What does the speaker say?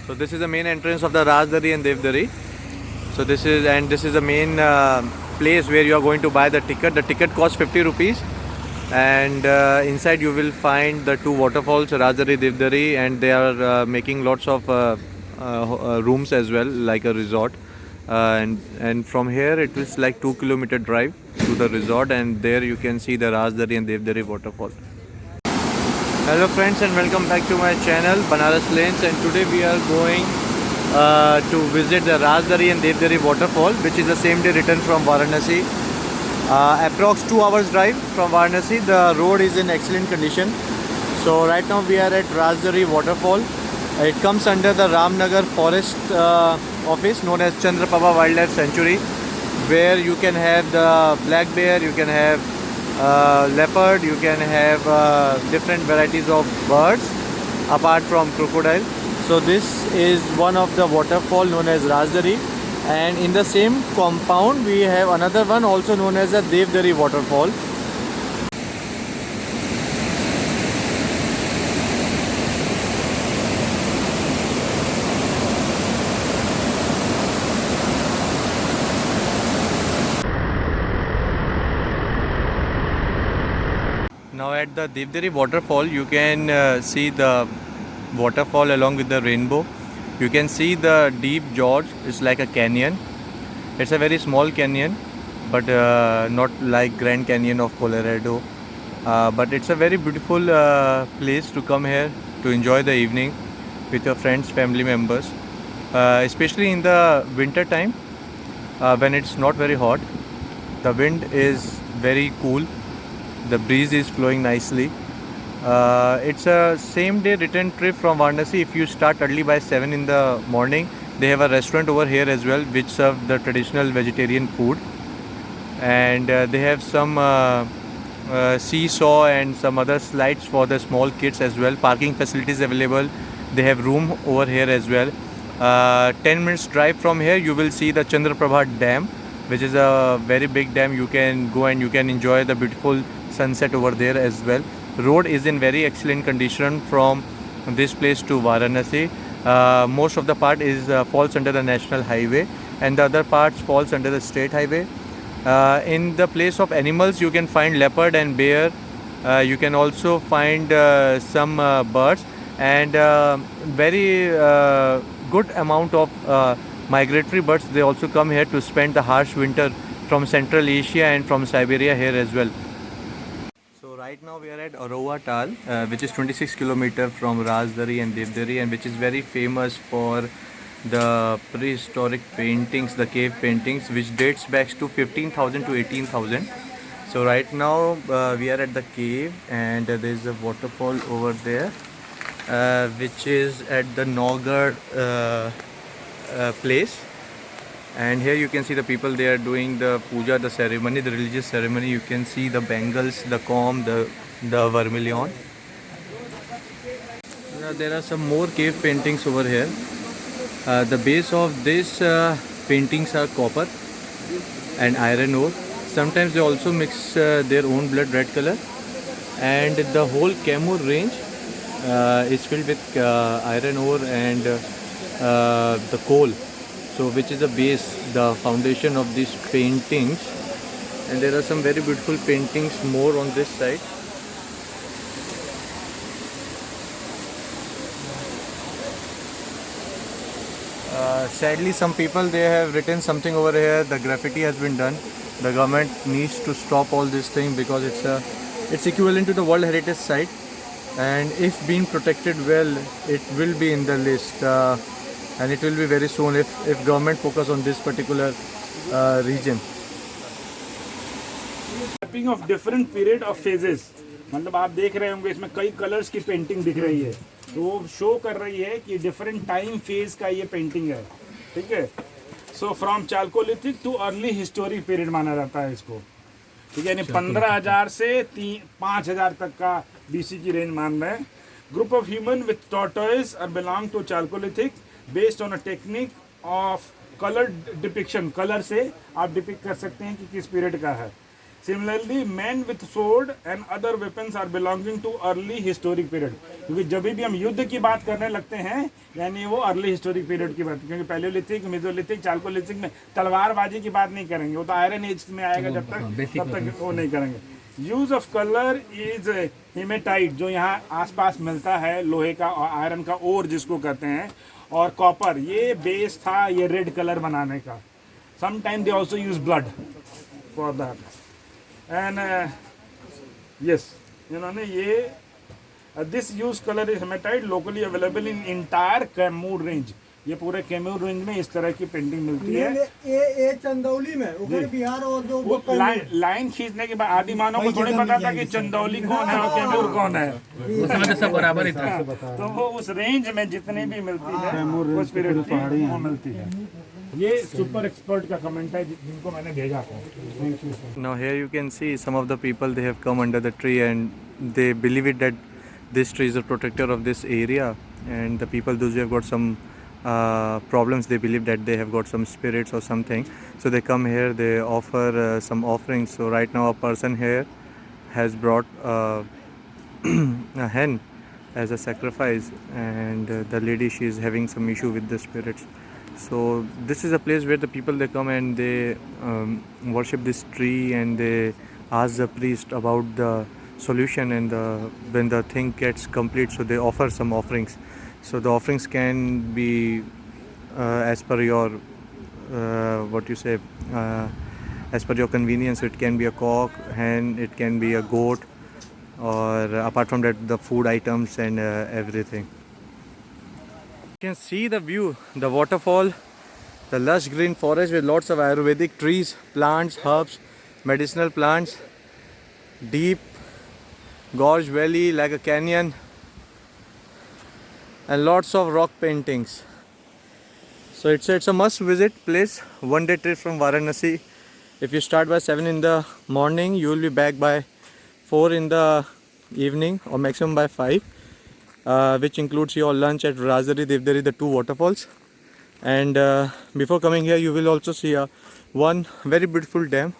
So this is the main entrance of the Rajdari and Devdari. So this is the main place where you are going to buy the ticket. The ticket costs 50 rupees, and inside you will find the two waterfalls, Rajdari, Devdari, and they are making lots of rooms as well, like a resort. And from here it is like 2 kilometer drive to the resort, and there you can see the Rajdari and Devdari waterfall. Hello friends, and welcome back to my channel Banaras Lanes, and today we are going to visit the Rajdari and Devdari waterfall, which is the same day return from Varanasi. Approx 2 hours drive from Varanasi. The road is in excellent condition. So right now we are at Rajdari waterfall. It comes under the Ramnagar Forest Office, known as Chandraprabha Wildlife Sanctuary, where you can have the black bear, you can have leopard, you can have different varieties of birds apart from crocodile. So this is one of the waterfall known as Rajdari, and in the same compound we have another one also known as the Devdari waterfall. Now at the Devdari waterfall you can see the waterfall along with the rainbow. You can see the deep gorge. It's like a canyon. It's a very small canyon, but not like Grand Canyon of Colorado. But it's a very beautiful place to come here to enjoy the evening with your friends, family members, especially in the winter time when it's not very hot. The wind is very cool. The breeze is flowing nicely. It's a same day return trip from Varanasi. If you start early by 7 in the morning, they have a restaurant over here as well which serve the traditional vegetarian food, and they have some seesaw and some other slides for the small kids as well. Parking facilities available. They have room over here as well. 10 minutes drive from here you will see the Chandraprabha Dam, which is a very big dam. You can go and you can enjoy the beautiful sunset over there as well. Road is in very excellent condition from this place to Varanasi. Most of the part is falls under the national highway, and the other parts falls under the state highway. In the place of animals you can find leopard and bear. You can also find some birds, and very good amount of migratory birds. They also come here to spend the harsh winter from Central Asia and from Siberia here as well. So right now we are at Arowa Tal, which is 26 km from Rajdari and Devdari, and which is very famous for the prehistoric paintings, the cave paintings, which dates back to 15,000 to 18,000. So right now we are at the cave, and there is a waterfall over there, which is at the Naugarh place. And here you can see the people, they are doing the puja, the ceremony, the religious ceremony. You can see the bangles, the comb, the vermilion. There are some more cave paintings over here. The base of these paintings are copper and iron ore. Sometimes they also mix their own blood, red color. And the whole Kaimur range is filled with iron ore and the coal. So which is the base, the foundation of these paintings. And there are some very beautiful paintings more on this side. Sadly some people, they have written something over here. The graffiti has been done. The government needs to stop all this thing because it's equivalent to the World Heritage Site, and if being protected well, it will be in the list. And it will be very soon if government focus on this particular region. Mapping of different period of phases, मतलब आप देख रहे होंगे इसमें कई colours की painting दिख रही है, तो वो शो कर रही है कि डिफरेंट टाइम फेज का ये पेंटिंग है. ठीक है. So from Chalcolithic too early historic period माना जाता है इसको. ठीक है, यानी 15,000 से 5,000 तक का बीसी की रेंज मान रहे हैं. Group of human with tortoise are belong to chalcolithic based on a technique of colour depiction. Colour से आप डिपिक्ट कर सकते हैं कि किस पीरियड का है. Similarly, men with sword and other weapons are belonging to early historic period. क्योंकि जब भी हम युद्ध की बात करने लगते हैं यानी वो अर्ली हिस्टोरिक पीरियड की बात, क्योंकि पैलियोलिथिक, मेसोलिथिक, चाल्कोलिथिक में तलवारबाजी की बात नहीं करेंगे, वो तो आयरन एज में आएगा, जब तक वो नहीं करेंगे. Use of colour is haematite, जो यहाँ आसपास मिलता है लोहे का और आयरन का ओर जिसको कहते हैं, और कॉपर, ये बेस था ये रेड कलर बनाने का. Sometime they also use blood for that. And yes, इन्होंने ये this use colour is haematite locally available in entire Kaimur range. ये पूरे कैमूर रेंज में इस तरह की पेंटिंग मिलती है. ये चंदौली में ऊपर बिहार और जो वो लाइन खींचने के बाद आदिमानव को थोड़ी पता था कि चंदौली कौन है और कैमूर कौन है. उसमें तो सब बराबर ही था. तो वो उस रेंज में जितनी भी मिलती है उस पीरियड की वो मिलती है. ये सुपर एक्सपर्ट का कमेंट है जिनको मैंने भेजा था. Now here you can see some of the people, they have come under the tree and they believe it that this tree is a protector of this area, and the people, those who have got some problems, they believe that they have got some spirits or something, so they come here, they offer some offerings. So right now a person here has brought a hen as a sacrifice, and the lady, she is having some issue with the spirits. So this is a place where the people, they come and they worship this tree, and they ask the priest about the solution, and when the thing gets complete, so they offer some offerings. So the offerings can be as per your what you say, as per your convenience. It can be a cock, hen, it can be a goat, or apart from that the food items and everything. You can see the view, the waterfall, the lush green forest with lots of Ayurvedic trees, plants, herbs, medicinal plants, deep gorge valley like a canyon, and lots of rock paintings. So it's a must visit place. One day trip from Varanasi. If you start by 7 in the morning, you will be back by 4 in the evening, or maximum by 5, which includes your lunch at Rajdhari Devdari, the 2 waterfalls. And before coming here, you will also see one very beautiful dam